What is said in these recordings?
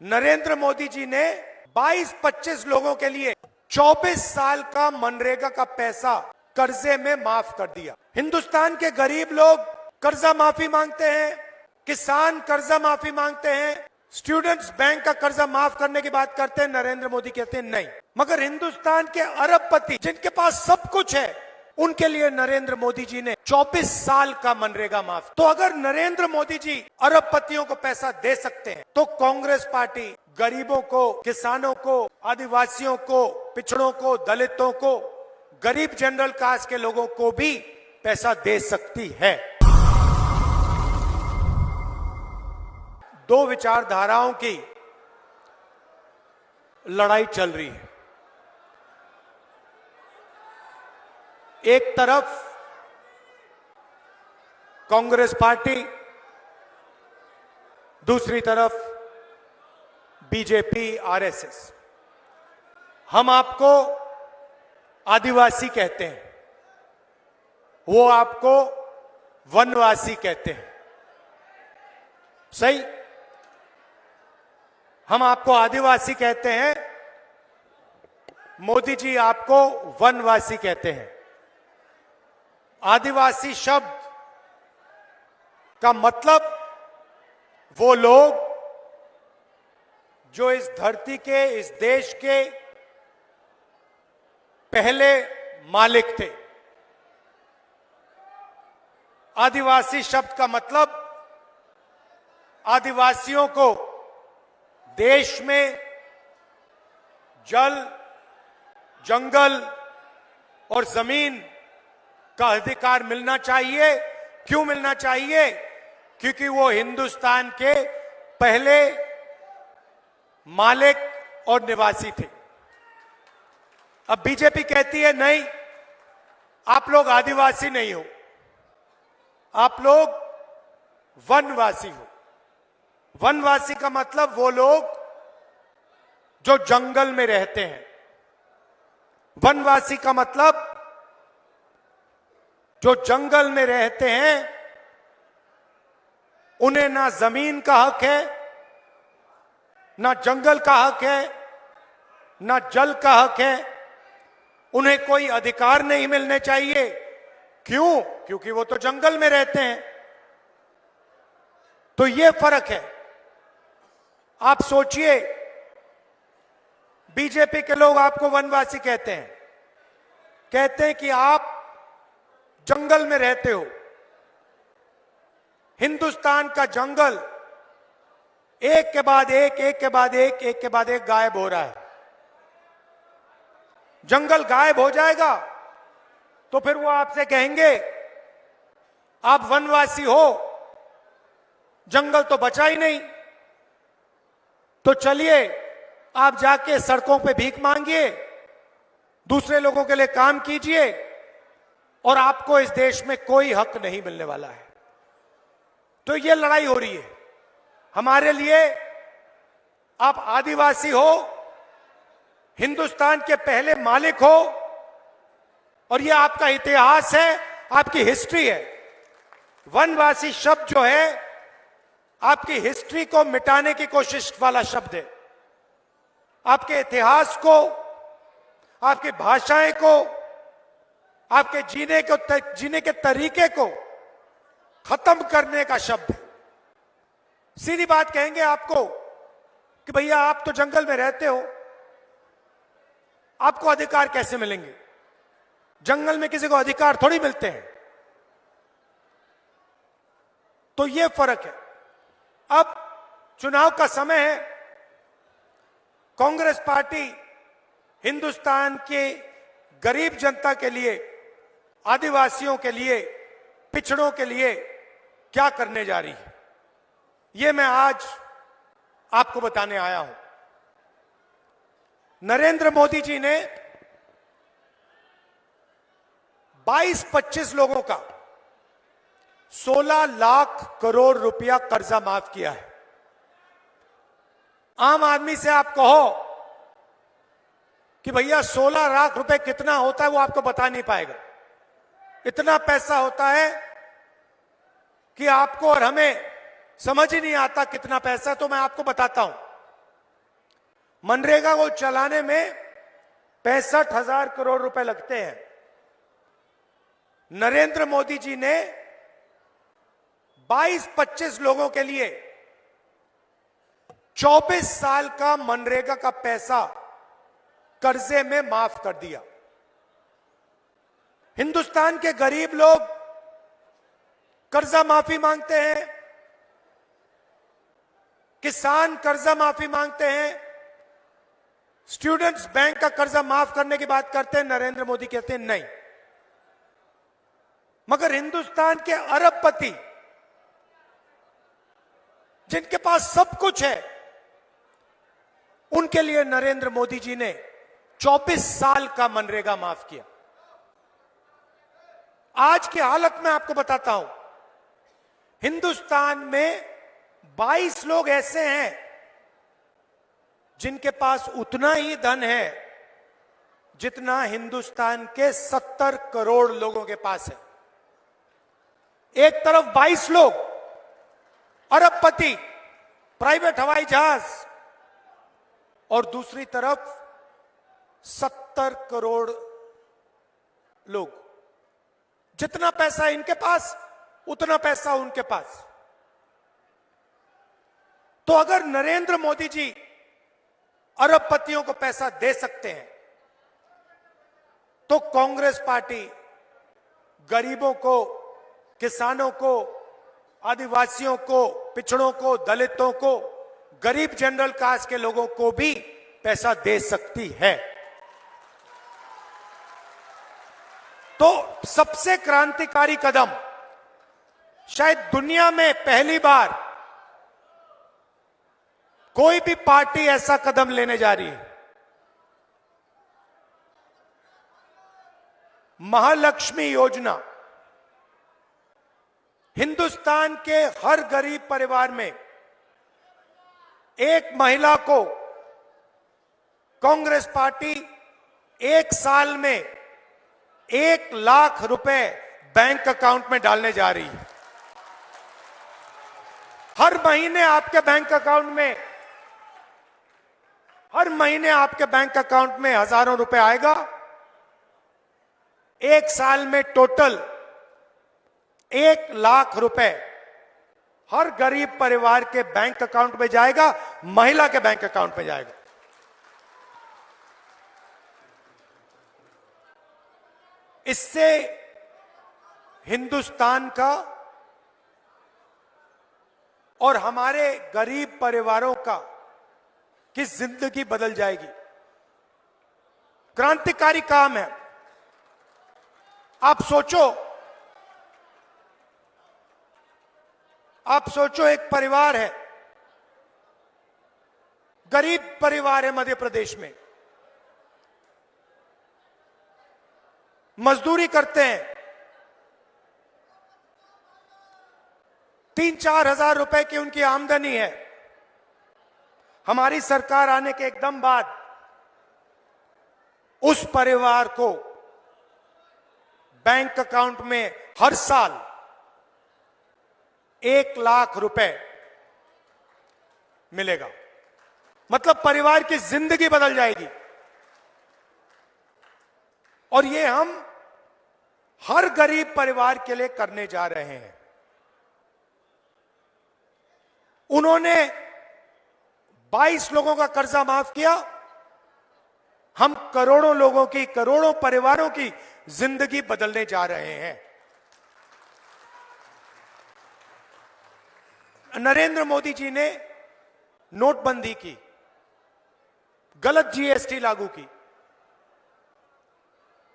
नरेंद्र मोदी जी ने 22-25 लोगों के लिए 24 साल का मनरेगा का पैसा कर्जे में माफ कर दिया। हिंदुस्तान के गरीब लोग कर्जा माफी मांगते हैं, किसान कर्जा माफी मांगते हैं, स्टूडेंट्स बैंक का कर्जा माफ करने की बात करते हैं। नरेंद्र मोदी कहते हैं नहीं। मगर हिंदुस्तान के अरबपति जिनके पास सब कुछ है, उनके लिए नरेंद्र मोदी जी ने 24 साल का मनरेगा माफ। तो अगर नरेंद्र मोदी जी अरबपतियों को पैसा दे सकते हैं, तो कांग्रेस पार्टी गरीबों को, किसानों को, आदिवासियों को, पिछड़ों को, दलितों को, गरीब जनरल कास्ट के लोगों को भी पैसा दे सकती है। दो विचारधाराओं की लड़ाई चल रही है। एक तरफ कांग्रेस पार्टी, दूसरी तरफ बीजेपी, आरएसएस। हम आपको आदिवासी कहते हैं, वो आपको वनवासी कहते हैं। सही? हम आपको आदिवासी कहते हैं, मोदी जी आपको वनवासी कहते हैं। आदिवासी शब्द का मतलब वो लोग जो इस धरती के, इस देश के पहले मालिक थे। आदिवासी शब्द का मतलब आदिवासियों को देश में जल, जंगल और जमीन का अधिकार मिलना चाहिए। क्यों मिलना चाहिए? क्योंकि वो हिंदुस्तान के पहले मालिक और निवासी थे। अब बीजेपी कहती है नहीं, आप लोग आदिवासी नहीं हो, आप लोग वनवासी हो। वनवासी का मतलब वो लोग जो जंगल में रहते हैं। वनवासी का मतलब जो जंगल में रहते हैं, उन्हें ना जमीन का हक है, ना जंगल का हक है, ना जल का हक है। उन्हें कोई अधिकार नहीं मिलने चाहिए। क्यों? क्योंकि वो तो जंगल में रहते हैं। तो ये फर्क है। आप सोचिए, बीजेपी के लोग आपको वनवासी कहते हैं, कहते हैं कि आप जंगल में रहते हो। हिंदुस्तान का जंगल एक के बाद एक, एक के बाद एक, एक के बाद एक गायब हो रहा है। जंगल गायब हो जाएगा तो फिर वो आपसे कहेंगे आप वनवासी हो, जंगल तो बचा ही नहीं। तो चलिए आप जाके सड़कों पे भीख मांगिए, दूसरे लोगों के लिए काम कीजिए, और आपको इस देश में कोई हक नहीं मिलने वाला है। तो ये लड़ाई हो रही है। हमारे लिए आप आदिवासी हो, हिंदुस्तान के पहले मालिक हो, और ये आपका इतिहास है, आपकी हिस्ट्री है। वनवासी शब्द जो है आपकी हिस्ट्री को मिटाने की कोशिश वाला शब्द है। आपके इतिहास को, आपकी भाषाएं को, आपके जीने के तरीके को खत्म करने का शब्द है। सीधी बात कहेंगे आपको कि भैया आप तो जंगल में रहते हो, आपको अधिकार कैसे मिलेंगे? जंगल में किसी को अधिकार थोड़ी मिलते हैं। तो यह फर्क है। अब चुनाव का समय है। कांग्रेस पार्टी हिंदुस्तान के गरीब जनता के लिए, आदिवासियों के लिए, पिछड़ों के लिए क्या करने जा रही है, यह मैं आज आपको बताने आया हूं। नरेंद्र मोदी जी ने 22-25 लोगों का 16 लाख करोड़ रुपया कर्जा माफ किया है। आम आदमी से आप कहो कि भैया 16 लाख रुपए कितना होता है, वो आपको बता नहीं पाएगा। इतना पैसा होता है कि आपको और हमें समझ ही नहीं आता कितना पैसा। तो मैं आपको बताता हूं। मनरेगा को चलाने में 65,000 करोड़ रुपए लगते हैं। नरेंद्र मोदी जी ने 22-25 लोगों के लिए 24 साल का मनरेगा का पैसा कर्जे में माफ कर दिया। हिंदुस्तान के गरीब लोग कर्जा माफी मांगते हैं, किसान कर्जा माफी मांगते हैं, स्टूडेंट्स बैंक का कर्जा माफ करने की बात करते हैं। नरेंद्र मोदी कहते हैं नहीं। मगर हिंदुस्तान के अरबपति जिनके पास सब कुछ है, उनके लिए नरेंद्र मोदी जी ने 24 साल का मनरेगा माफ किया। आज की हालत में आपको बताता हूं, हिंदुस्तान में 22 लोग ऐसे हैं जिनके पास उतना ही धन है जितना हिंदुस्तान के 70 करोड़ लोगों के पास है। एक तरफ 22 लोग अरबपति, प्राइवेट हवाई जहाज, और दूसरी तरफ 70 करोड़ लोग। जितना पैसा इनके पास उतना पैसा उनके पास। तो अगर नरेंद्र मोदी जी अरबपतियों को पैसा दे सकते हैं, तो कांग्रेस पार्टी गरीबों को, किसानों को, आदिवासियों को, पिछड़ों को, दलितों को, गरीब जनरल कास्ट के लोगों को भी पैसा दे सकती है। तो सबसे क्रांतिकारी कदम, शायद दुनिया में पहली बार कोई भी पार्टी ऐसा कदम लेने जा रही है। महालक्ष्मी योजना हिंदुस्तान के हर गरीब परिवार में एक महिला को कांग्रेस पार्टी 1 साल में 1 लाख रुपए बैंक अकाउंट में डालने जा रही है। हर महीने आपके बैंक अकाउंट में, हर महीने आपके बैंक अकाउंट में हजारों रुपए आएगा। 1 साल में टोटल 1 लाख रुपए हर गरीब परिवार के बैंक अकाउंट में जाएगा, महिला के बैंक अकाउंट में जाएगा। इससे हिंदुस्तान का और हमारे गरीब परिवारों का की जिंदगी बदल जाएगी। क्रांतिकारी काम है। आप सोचो एक परिवार है, गरीब परिवार है मध्य प्रदेश में, मजदूरी करते हैं, 3-4 हजार रुपए की उनकी आमदनी है। हमारी सरकार आने के एकदम बाद उस परिवार को बैंक अकाउंट में हर साल 1 लाख रुपए मिलेगा। मतलब परिवार की जिंदगी बदल जाएगी। और ये हम हर गरीब परिवार के लिए करने जा रहे हैं। उन्होंने 22 लोगों का कर्जा माफ किया। हम करोड़ों लोगों की, करोड़ों परिवारों की जिंदगी बदलने जा रहे हैं। नरेंद्र मोदी जी ने नोटबंदी की, गलत जीएसटी लागू की।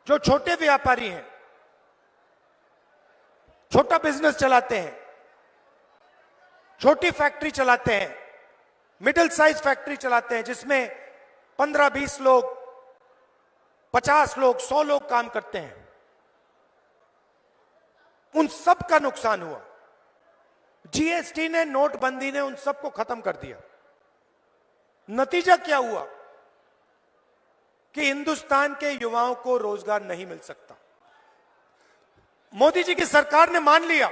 जो छोटे व्यापारी हैं, छोटा बिजनेस चलाते हैं, छोटी फैक्ट्री चलाते हैं, मिडिल साइज फैक्ट्री चलाते हैं, जिसमें 15-20 लोग, 50 लोग, 100 लोग काम करते हैं, उन सब का नुकसान हुआ। जीएसटी ने, नोटबंदी ने उन सबको खत्म कर दिया। नतीजा क्या हुआ कि हिंदुस्तान के युवाओं को रोजगार नहीं मिल सकता। मोदी जी की सरकार ने मान लिया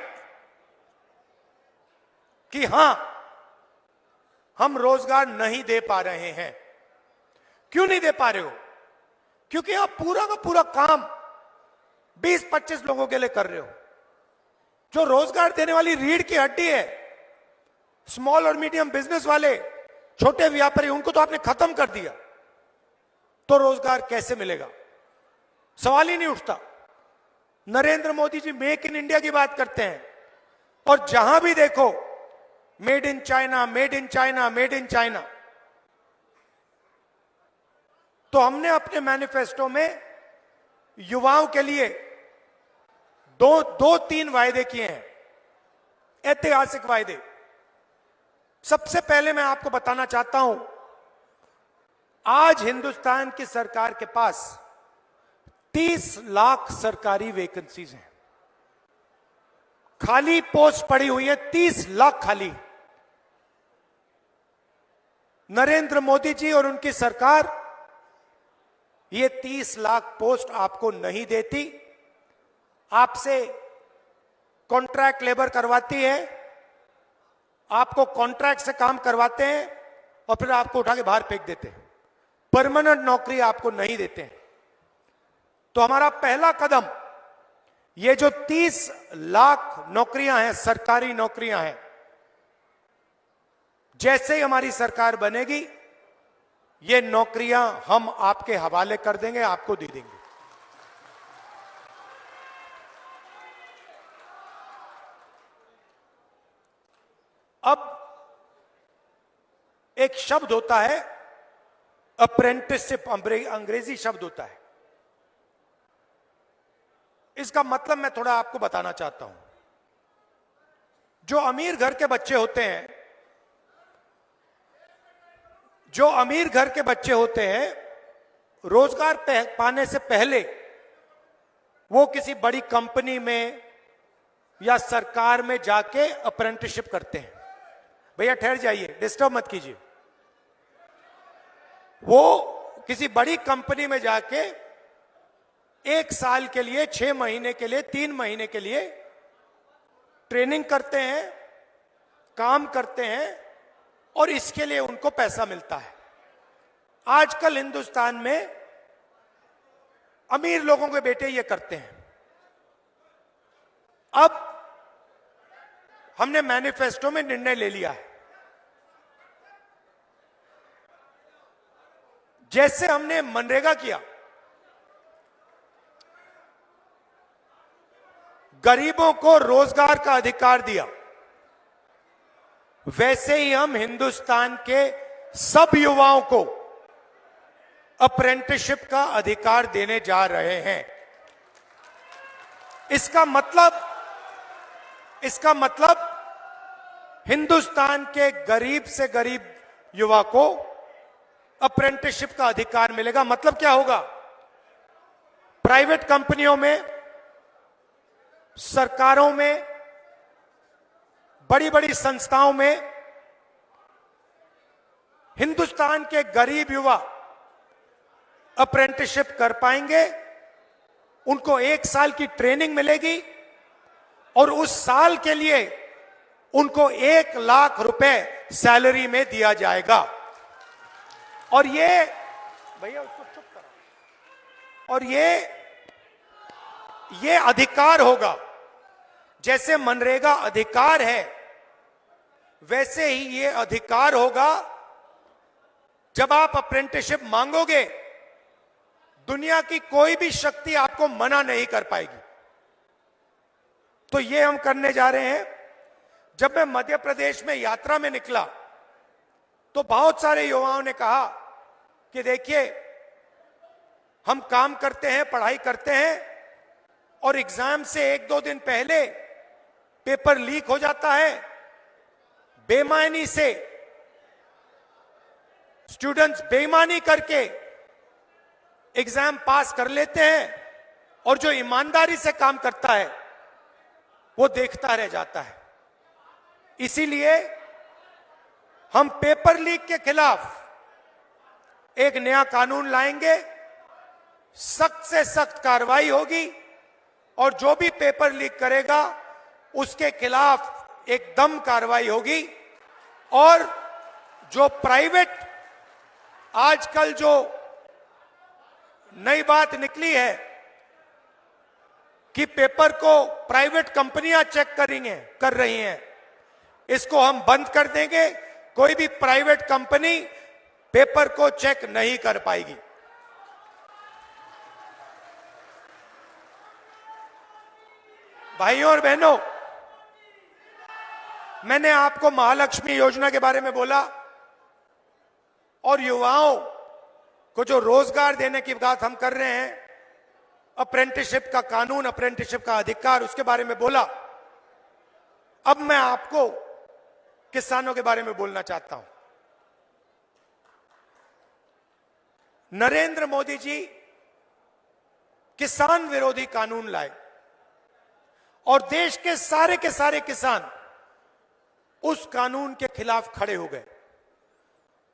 कि हां, हम रोजगार नहीं दे पा रहे हैं, क्यों नहीं दे पा रहे हो? क्योंकि आप पूरा का पूरा काम 20-25 लोगों के लिए कर रहे हो। जो रोजगार देने वाली रीढ़ की हड्डी है, स्मॉल और मीडियम बिजनेस वाले, छोटे व्यापारी, उनको तो आपने खत्म कर दिया। तो रोजगार कैसे मिलेगा? सवाल ही नहीं उठता। Narendra Modi ji make in India की बात करते हैं और जहां भी देखो made in China, made in China, made in China. तो हमने अपने मैनिफेस्टो में युवाओं के लिए दो तीन वायदे किए हैं, ऐतिहासिक वायदे। सबसे पहले मैं आपको बताना चाहता हूं, आज हिंदुस्तान की सरकार के पास 30 लाख सरकारी वैकेंसीज हैं, खाली पोस्ट पड़ी हुई है 30 लाख खाली। नरेंद्र मोदी जी और उनकी सरकार ये 30 लाख पोस्ट आपको नहीं देती, आपसे कॉन्ट्रैक्ट लेबर करवाती है, आपको कॉन्ट्रैक्ट से काम करवाते हैं और फिर आपको उठा के बाहर फेंक देते हैं। परमानेंट नौकरी आपको नहीं देते हैं। तो हमारा पहला कदम, ये जो 30 लाख नौकरियां हैं, सरकारी नौकरियां हैं, जैसे ही हमारी सरकार बनेगी ये नौकरियां हम आपके हवाले कर देंगे, आपको दे देंगे। अब एक शब्द होता है अप्रेंटिसशिप, अंग्रेजी शब्द होता है। इसका मतलब मैं थोड़ा आपको बताना चाहता हूं। जो अमीर घर के बच्चे होते हैं, जो अमीर घर के बच्चे होते हैं, रोजगार पाने से पहले वो किसी बड़ी कंपनी में या सरकार में जाके अप्रेंटिसशिप करते हैं। भैया ठहर जाइए, डिस्टर्ब मत कीजिए। वो किसी बड़ी कंपनी में जाके 1 साल के लिए, 6 महीने के लिए, 3 महीने के लिए ट्रेनिंग करते हैं, काम करते हैं और इसके लिए उनको पैसा मिलता है। आजकल हिंदुस्तान में अमीर लोगों के बेटे ये करते हैं। अब हमने मैनिफेस्टो में निर्णय ले लिया है, जैसे हमने मनरेगा किया, गरीबों को रोजगार का अधिकार दिया, वैसे ही हम हिंदुस्तान के सब युवाओं को अप्रेंटिसशिप का अधिकार देने जा रहे हैं। इसका मतलब हिंदुस्तान के गरीब से गरीब युवा को अप्रेंटिसशिप का अधिकार मिलेगा। मतलब क्या होगा? प्राइवेट कंपनियों में, सरकारों में, बड़ी बड़ी संस्थाओं में हिंदुस्तान के गरीब युवा अप्रेंटिसशिप कर पाएंगे। उनको 1 साल की ट्रेनिंग मिलेगी और उस साल के लिए उनको 1 लाख रुपए सैलरी में दिया जाएगा। और ये, भैया उसको चुप करो, और ये अधिकार होगा। जैसे मनरेगा अधिकार है, वैसे ही ये अधिकार होगा। जब आप अप्रेंटिसशिप मांगोगे, दुनिया की कोई भी शक्ति आपको मना नहीं कर पाएगी। तो ये हम करने जा रहे हैं। जब मैं मध्य प्रदेश में यात्रा में निकला तो बहुत सारे युवाओं ने कहा कि देखिए, हम काम करते हैं, पढ़ाई करते हैं और एग्जाम से 1-2 दिन पहले पेपर लीक हो जाता है। बेईमानी से स्टूडेंट्स बेईमानी करके एग्जाम पास कर लेते हैं और जो ईमानदारी से काम करता है वो देखता रह जाता है। इसीलिए हम पेपर लीक के खिलाफ एक नया कानून लाएंगे। सख्त से सख्त कार्रवाई होगी और जो भी पेपर लीक करेगा उसके खिलाफ एकदम कार्रवाई होगी। और जो प्राइवेट, आजकल जो नई बात निकली है कि पेपर को प्राइवेट कंपनियां चेक कर रही हैं। इसको हम बंद कर देंगे। कोई भी प्राइवेट कंपनी पेपर को चेक नहीं कर पाएगी। भाइयों और बहनों, मैंने आपको महालक्ष्मी योजना के बारे में बोला और युवाओं को जो रोजगार देने की बात हम कर रहे हैं, अप्रेंटिसशिप का कानून, अप्रेंटिसशिप का अधिकार, उसके बारे में बोला। अब मैं आपको किसानों के बारे में बोलना चाहता हूं। नरेंद्र मोदी जी किसान विरोधी कानून लाए और देश के सारे किसान उस कानून के खिलाफ खड़े हो गए।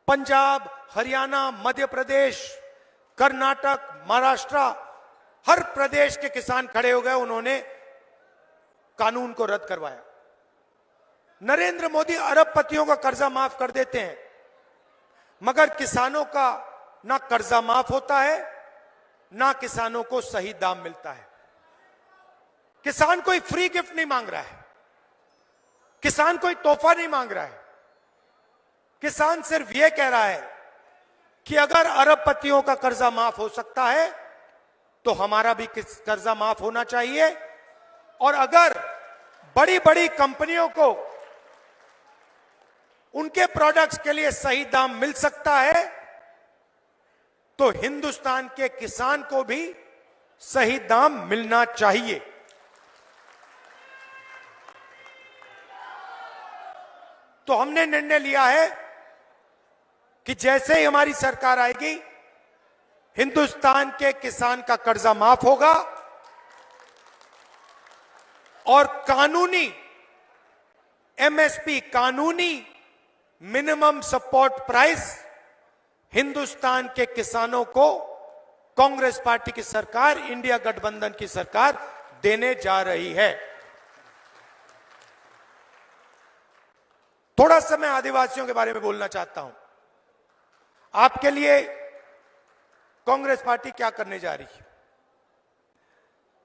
पंजाब, हरियाणा, मध्य प्रदेश, कर्नाटक, महाराष्ट्र, हर प्रदेश के किसान खड़े हो गए। उन्होंने कानून को रद्द करवाया। नरेंद्र मोदी अरबपतियों का कर्जा माफ कर देते हैं, मगर किसानों का ना कर्जा माफ होता है, ना किसानों को सही दाम मिलता है। किसान कोई फ्री गिफ्ट नहीं मांग रहा है, किसान कोई तोहफा नहीं मांग रहा है। किसान सिर्फ यह कह रहा है कि अगर अरबपतियों का कर्जा माफ हो सकता है तो हमारा भी कर्जा माफ होना चाहिए, और अगर बड़ी बड़ी कंपनियों को उनके प्रोडक्ट्स के लिए सही दाम मिल सकता है तो हिंदुस्तान के किसान को भी सही दाम मिलना चाहिए। तो हमने निर्णय लिया है कि जैसे ही हमारी सरकार आएगी, हिंदुस्तान के किसान का कर्जा माफ होगा और कानूनी एमएसपी, कानूनी मिनिमम सपोर्ट प्राइस हिंदुस्तान के किसानों को कांग्रेस पार्टी की सरकार, इंडिया गठबंधन की सरकार देने जा रही है। थोड़ा सा मैं आदिवासियों के बारे में बोलना चाहता हूं। आपके लिए कांग्रेस पार्टी क्या करने जा रही है।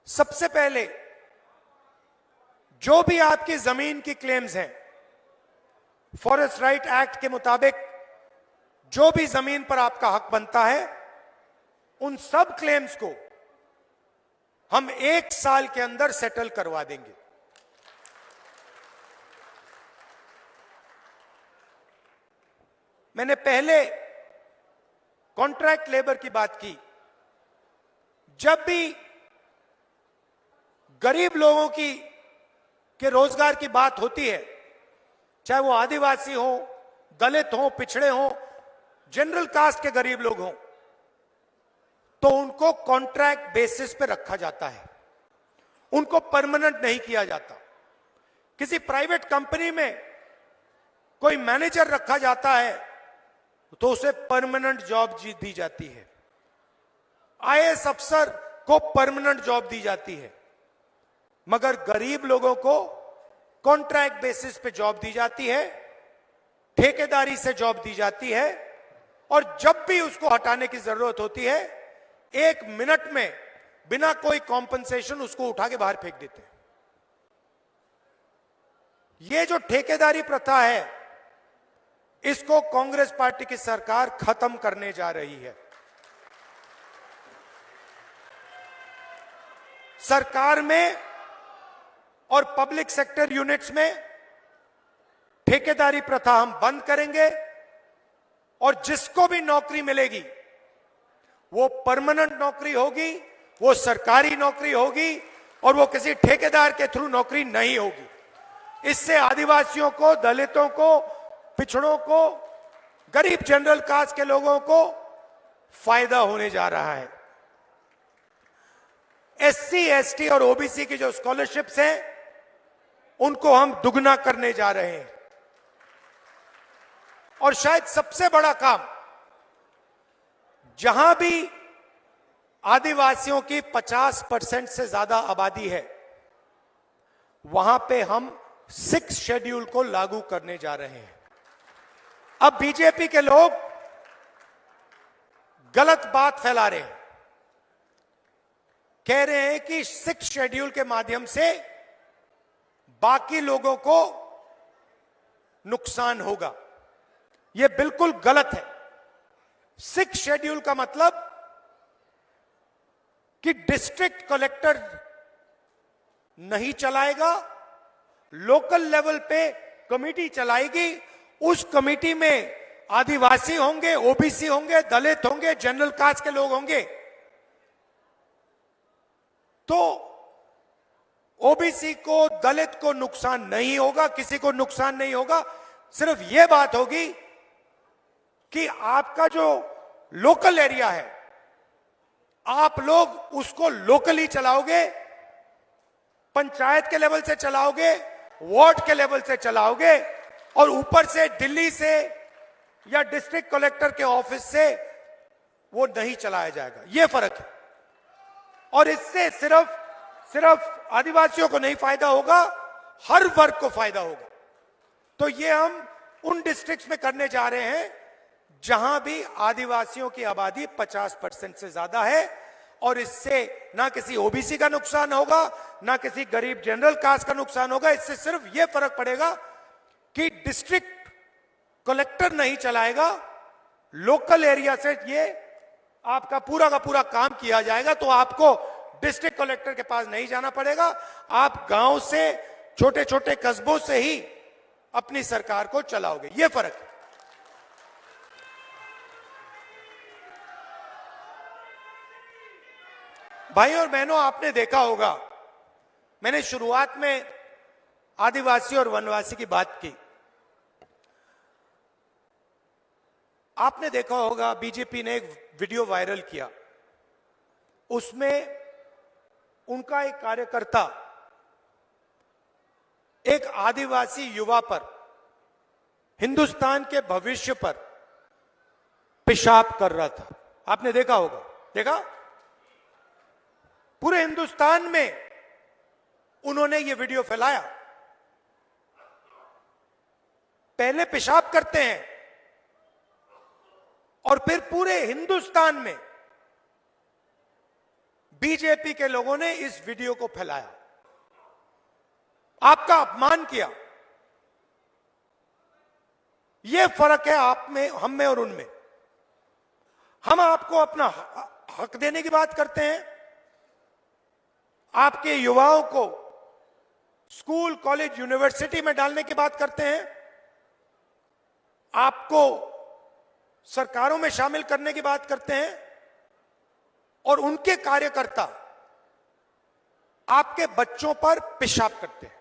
सबसे पहले जो भी आपकी जमीन की क्लेम्स हैं, फॉरेस्ट राइट एक्ट के मुताबिक जो भी जमीन पर आपका हक बनता है, उन सब क्लेम्स को हम 1 साल के अंदर सेटल करवा देंगे। मैंने पहले कॉन्ट्रैक्ट लेबर की बात की। जब भी गरीब लोगों के रोजगार की बात होती है, चाहे वो आदिवासी हो, दलित हो, पिछड़े हो, जनरल कास्ट के गरीब लोग हों, तो उनको कॉन्ट्रैक्ट बेसिस पे रखा जाता है, उनको परमानेंट नहीं किया जाता। किसी प्राइवेट कंपनी में कोई मैनेजर रखा जाता है तो उसे परमानेंट जॉब दी जाती है। आईएएस अफसर को परमानेंट जॉब दी जाती है, मगर गरीब लोगों को कॉन्ट्रैक्ट बेसिस पे जॉब दी जाती है, ठेकेदारी से जॉब दी जाती है, और जब भी उसको हटाने की जरूरत होती है 1 मिनट में बिना कोई कॉम्पनसेशन उसको उठा के बाहर फेंक देते हैं। यह जो ठेकेदारी प्रथा है, इसको कांग्रेस पार्टी की सरकार खत्म करने जा रही है। सरकार में और पब्लिक सेक्टर यूनिट्स में ठेकेदारी प्रथा हम बंद करेंगे, और जिसको भी नौकरी मिलेगी वो परमानेंट नौकरी होगी, वो सरकारी नौकरी होगी, और वो किसी ठेकेदार के थ्रू नौकरी नहीं होगी। इससे आदिवासियों को, दलितों को, पिछड़ों को, गरीब जनरल कास्ट के लोगों को फायदा होने जा रहा है। एससी, एसटी और ओबीसी की जो स्कॉलरशिप्स हैं, उनको हम दुगना करने जा रहे हैं। और शायद सबसे बड़ा काम, जहां भी आदिवासियों की 50% से ज्यादा आबादी है, वहां पे हम 6 शेड्यूल को लागू करने जा रहे हैं। अब बीजेपी के लोग गलत बात फैला रहे हैं कह रहे हैं कि 6 शेड्यूल के माध्यम से बाकी लोगों को नुकसान होगा। यह बिल्कुल गलत है। 6 शेड्यूल का मतलब कि डिस्ट्रिक्ट कलेक्टर नहीं चलाएगा, लोकल लेवल पे कमेटी चलाएगी। उस कमेटी में आदिवासी होंगे, ओबीसी होंगे, दलित होंगे, जनरल कास्ट के लोग होंगे। तो ओबीसी को, दलित को नुकसान नहीं होगा, किसी को नुकसान नहीं होगा। सिर्फ यह बात होगी कि आपका जो लोकल एरिया है, आप लोग उसको लोकली चलाओगे, पंचायत के लेवल से चलाओगे, वार्ड के लेवल से चलाओगे, और ऊपर से दिल्ली से या डिस्ट्रिक्ट कलेक्टर के ऑफिस से वो नहीं चलाया जाएगा। यह फर्क है। और इससे सिर्फ आदिवासियों को नहीं फायदा होगा, हर वर्ग को फायदा होगा। तो ये हम उन डिस्ट्रिक्ट्स में करने जा रहे हैं जहां भी आदिवासियों की आबादी 50% से ज्यादा है, और इससे ना किसी ओबीसी का नुकसान होगा, ना किसी गरीब जनरल कास्ट का नुकसान होगा। इससे सिर्फ यह फर्क पड़ेगा कि डिस्ट्रिक्ट कलेक्टर नहीं चलाएगा, लोकल एरिया से ये आपका पूरा का पूरा काम किया जाएगा। तो आपको डिस्ट्रिक्ट कलेक्टर के पास नहीं जाना पड़ेगा, आप गांव से, छोटे छोटे कस्बों से ही अपनी सरकार को चलाओगे। यह फर्क है। भाई और बहनों, आपने देखा होगा, मैंने शुरुआत में आदिवासी और वनवासी की बात की। आपने देखा होगा बीजेपी ने एक वीडियो वायरल किया, उसमें उनका एक कार्यकर्ता एक आदिवासी युवा पर, हिंदुस्तान के भविष्य पर पेशाब कर रहा था। आपने देखा होगा, देखा? पूरे हिंदुस्तान में उन्होंने ये वीडियो फैलाया। पहले पेशाब करते हैं और फिर पूरे हिंदुस्तान में बीजेपी के लोगों ने इस वीडियो को फैलाया, आपका अपमान किया। यह फर्क है आप में, हम में और उनमें। हम आपको अपना हक देने की बात करते हैं, आपके युवाओं को स्कूल, कॉलेज, यूनिवर्सिटी में डालने की बात करते हैं, आपको सरकारों में शामिल करने की बात करते हैं, और उनके कार्यकर्ता आपके बच्चों पर पेशाब करते हैं।